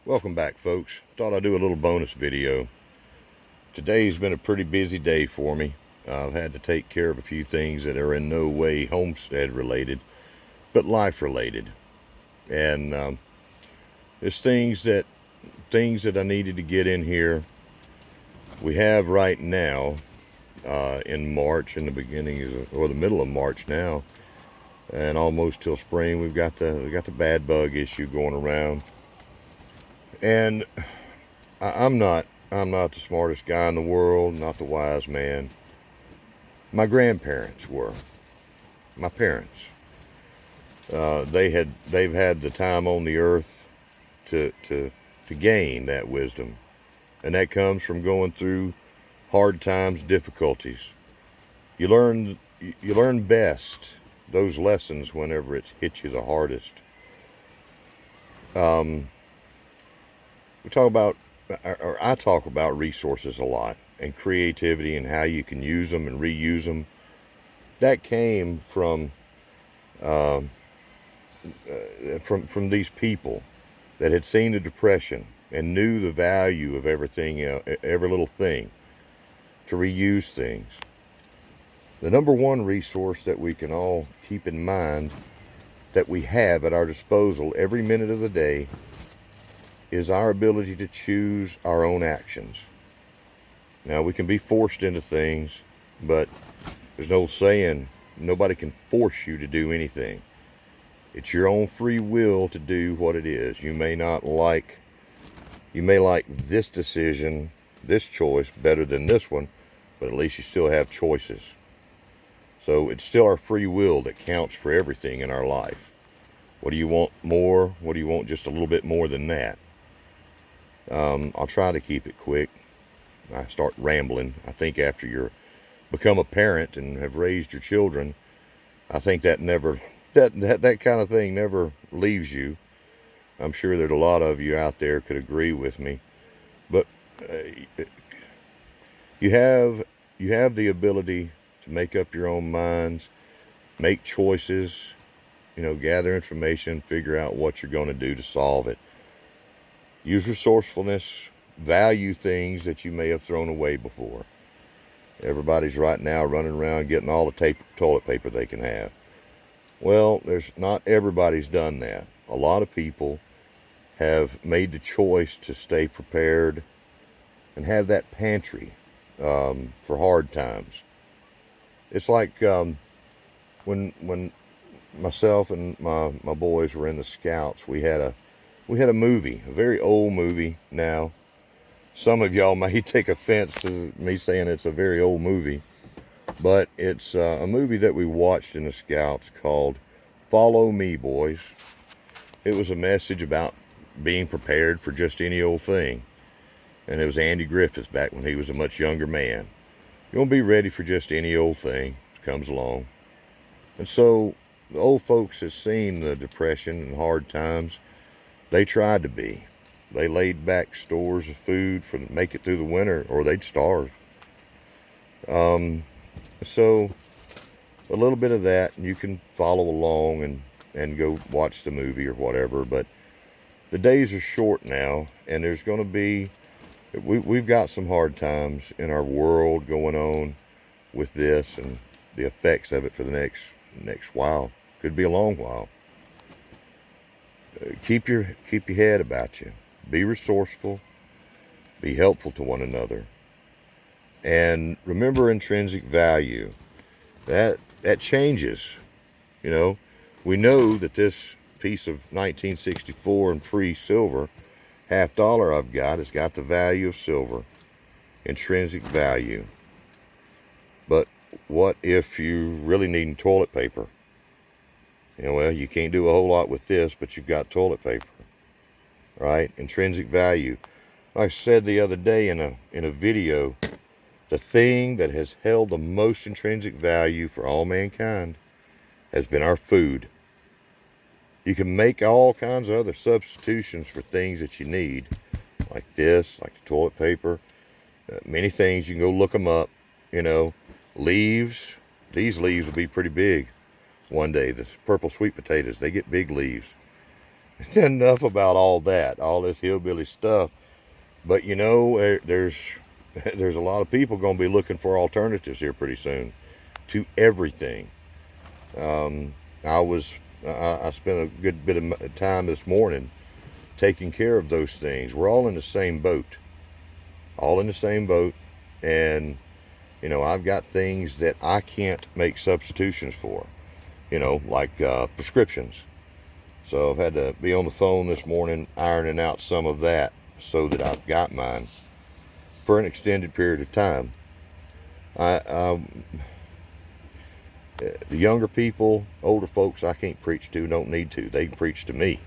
Welcome back, folks. Thought I'd do a little bonus video. Today's been a pretty busy day for me. I've had to take care of a few things that are in no way homestead related, but life related. And there's things that I needed to get in here. We have right now in March, in the or the middle of March now, and almost till spring, we got the bad bug issue going around. And I'm not the smartest guy in the world, not the wise man. My grandparents were. My parents. They've had the time on the earth to gain that wisdom, and that comes from going through hard times, difficulties. You learn best those lessons whenever it's hit you the hardest. We talk about, or I talk about resources a lot, and creativity and how you can use them and reuse them. That came from these people that had seen the Depression and knew the value of everything, every little thing, to reuse things. The number one resource that we can all keep in mind that we have at our disposal every minute of the day is our ability to choose our own actions. Now, we can be forced into things, but there's no saying nobody can force you to do anything. It's your own free will to do what it is. You may like this decision, this choice better than this one, but at least you still have choices. So it's still our free will that counts for everything in our life. What do you want more? What do you want just a little bit more than that? I'll try to keep it quick. I start rambling. I think after you become a parent and have raised your children, I think that kind of thing never leaves you. I'm sure that a lot of you out there could agree with me. But you have the ability to make up your own minds, make choices, gather information, figure out what you're going to do to solve it. Use resourcefulness, value things that you may have thrown away before. Everybody's right now running around getting all the toilet paper they can have. Well, not everybody's done that. A lot of people have made the choice to stay prepared and have that pantry for hard times. It's like when myself and my boys were in the Scouts, we had a movie, a very old movie now. Some of y'all may take offense to me saying it's a very old movie, but it's a movie that we watched in the Scouts called Follow Me, Boys. It was a message about being prepared for just any old thing. And it was Andy Griffith back when he was a much younger man. You won't be ready for just any old thing that comes along. And so the old folks have seen the Depression and hard times. They tried to be. They laid back stores of food to make it through the winter, or they'd starve. So a little bit of that, and you can follow along and go watch the movie or whatever. But the days are short now, and there's going to be, we've got some hard times in our world going on with this and the effects of it for the next while. Could be a long while. Keep your head about you. Be resourceful. Be helpful to one another. And remember intrinsic value. That changes. We know that this piece of 1964 and pre-silver $50 I've got has got the value of silver, intrinsic value. But what if you really need toilet paper? Well, you can't do a whole lot with this, but you've got toilet paper, right? Intrinsic value. Like I said the other day in a video, the thing that has held the most intrinsic value for all mankind has been our food. You can make all kinds of other substitutions for things that you need, like this, like the toilet paper, many things. You can go look them up. Leaves. These leaves will be pretty big one day. The purple sweet potatoes, they get big leaves. Enough about all that, all this hillbilly stuff. But there's there's a lot of people going to be looking for alternatives here pretty soon to everything. Um, I spent a good bit of time this morning taking care of those things. We're all in the same boat, all in the same boat, and I've got things that I can't make substitutions for. Like prescriptions. So I've had to be on the phone this morning ironing out some of that so that I've got mine for an extended period of time. I the younger people, older folks, I can't preach to, don't need to. They can preach to me.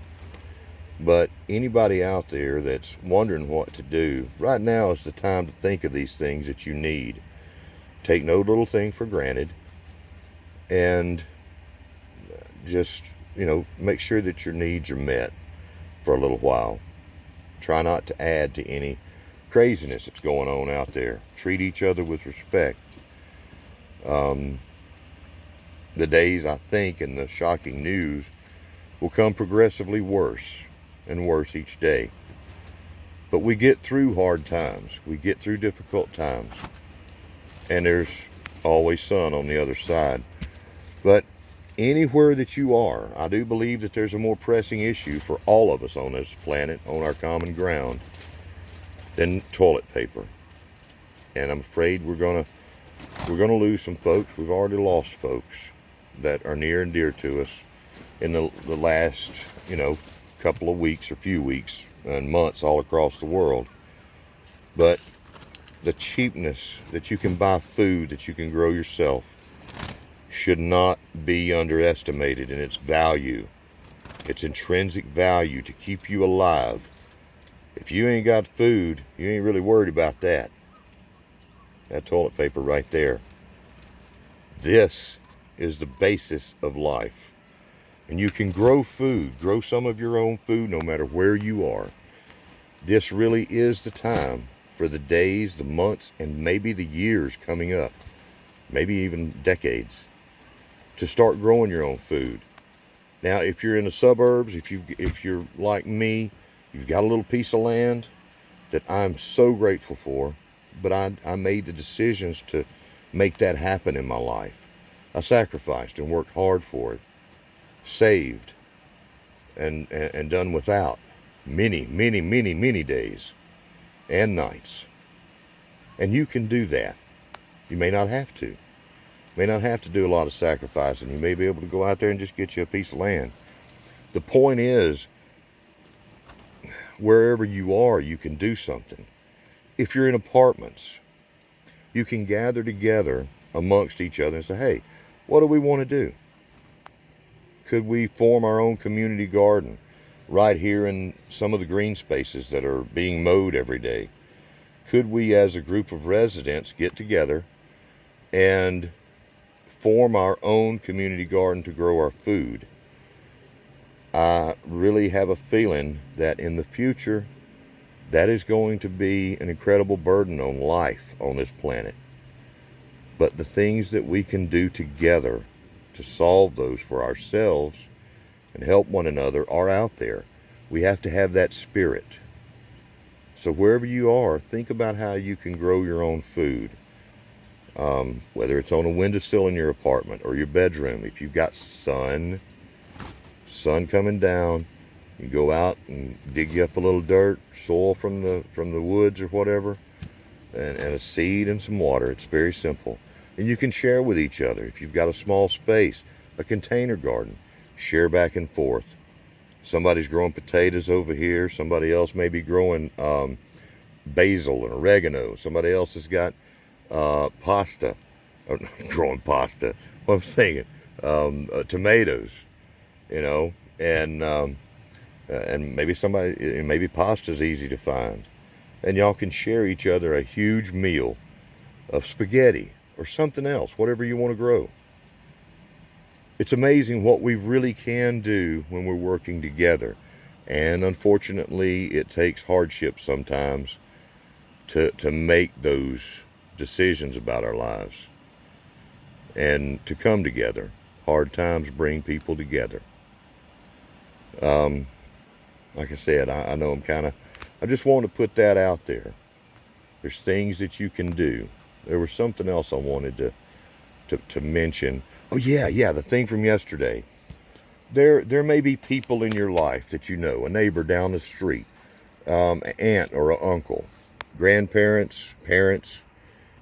But anybody out there that's wondering what to do, right now is the time to think of these things that you need. Take no little thing for granted, and just, make sure that your needs are met for a little while. Try not to add to any craziness that's going on out there. Treat each other with respect. Um, the days, I think, and the shocking news will come progressively worse and worse each day. But we get through hard times. We get through difficult times. And there's always sun on the other side. But anywhere that you are, I do believe that there's a more pressing issue for all of us on this planet, on our common ground, than toilet paper. And I'm afraid we're gonna lose some folks. We've already lost folks that are near and dear to us in the last, couple of weeks or few weeks and months all across the world. But the cheapness that you can buy food that you can grow yourself should not be underestimated in its value, its intrinsic value to keep you alive. If you ain't got food, you ain't really worried about that. That toilet paper right there. This is the basis of life. And you can grow food, grow some of your own food no matter where you are. This really is the time for the days, the months, and maybe the years coming up, maybe even decades, to start growing your own food. Now, if you're in the suburbs, if you're like me, you've got a little piece of land that I'm so grateful for, but I made the decisions to make that happen in my life. I sacrificed and worked hard for it, saved, and done without many, many, many, many days and nights. And you can do that. You may not have to. May not have to do a lot of sacrificing. You may be able to go out there and just get you a piece of land. The point is, wherever you are, you can do something. If you're in apartments, you can gather together amongst each other and say, hey, what do we want to do? Could we form our own community garden right here in some of the green spaces that are being mowed every day? Could we, as a group of residents, get together and form our own community garden to grow our food? I really have a feeling that in the future, that is going to be an incredible burden on life on this planet. But the things that we can do together to solve those for ourselves and help one another are out there. We have to have that spirit. So wherever you are, think about how you can grow your own food. Whether it's on a windowsill in your apartment or your bedroom, if you've got sun coming down, you go out and dig you up a little dirt, soil from the woods or whatever, and a seed and some water. It's very simple. And you can share with each other. If you've got a small space, a container garden, share back and forth. Somebody's growing potatoes over here. Somebody else may be growing basil and oregano. Somebody else has got pasta. Or growing pasta. What I'm saying, tomatoes. And maybe pasta's easy to find. And y'all can share each other a huge meal of spaghetti or something else, whatever you want to grow. It's amazing what we really can do when we're working together. And unfortunately, it takes hardship sometimes to make those decisions about our lives and to come together. Hard times bring people together. Like I said, I know I just want to put that out there. There's things that you can do. There was something else I wanted to mention. Oh yeah, the thing from yesterday. There may be people in your life that you know, a neighbor down the street, an aunt or an uncle, grandparents, parents,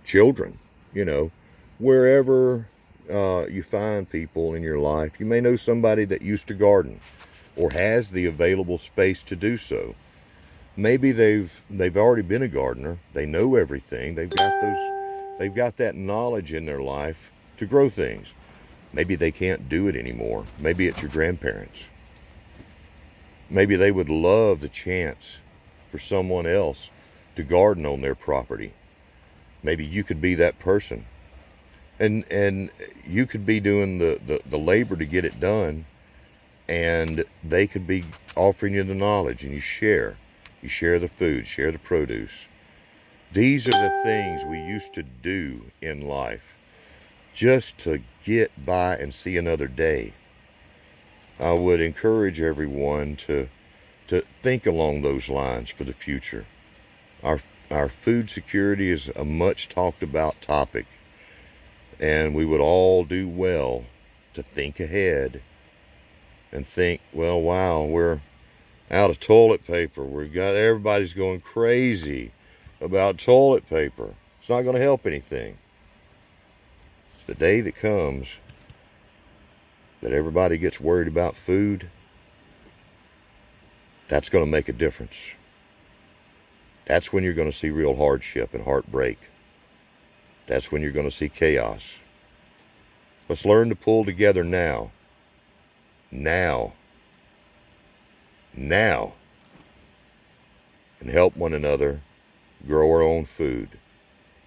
children, you know, wherever you find people in your life. You may know somebody that used to garden or has the available space to do so. Maybe they've already been a gardener. They know everything. They've got that knowledge in their life to grow things. Maybe they can't do it anymore. Maybe it's your grandparents. Maybe they would love the chance for someone else to garden on their property. Maybe you could be that person. And you could be doing the labor to get it done, and they could be offering you the knowledge, and you share. You share the food, share the produce. These are the things we used to do in life just to get by and see another day. I would encourage everyone to think along those lines for the future. Our food security is a much talked about topic, and we would all do well to think ahead and think, well, wow, we're out of toilet paper. Everybody's going crazy about toilet paper. It's not going to help anything. The day that comes that everybody gets worried about food, that's going to make a difference. That's when you're going to see real hardship and heartbreak. That's when you're going to see chaos. Let's learn to pull together now. Now. And help one another grow our own food.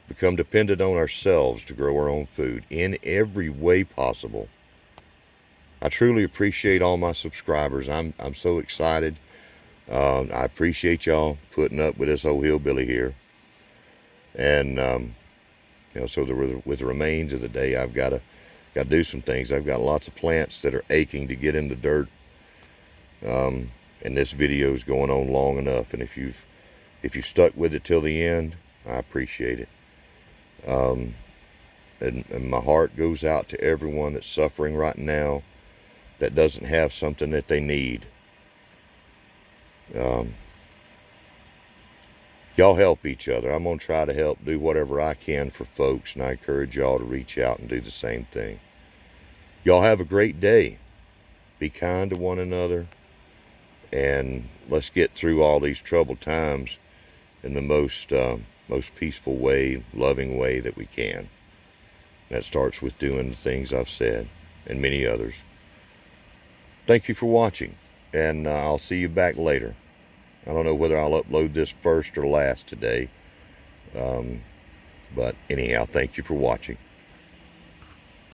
Become dependent on ourselves to grow our own food in every way possible. I truly appreciate all my subscribers. I'm so excited. I appreciate y'all putting up with this old hillbilly here. And so with the remains of the day, I've got to do some things. I've got lots of plants that are aching to get in the dirt. And this video is going on long enough. And if you've stuck with it till the end, I appreciate it. And my heart goes out to everyone that's suffering right now, that doesn't have something that they need. Y'all help each other. I'm going to try to help do whatever I can for folks, and I encourage y'all to reach out and do the same thing. Y'all have a great day. Be kind to one another, and let's get through all these troubled times in the most peaceful way, loving way that we can. That starts with doing the things I've said, and many others. Thank you for watching, and I'll see you back later. I don't know whether I'll upload this first or last today, but anyhow, thank you for watching.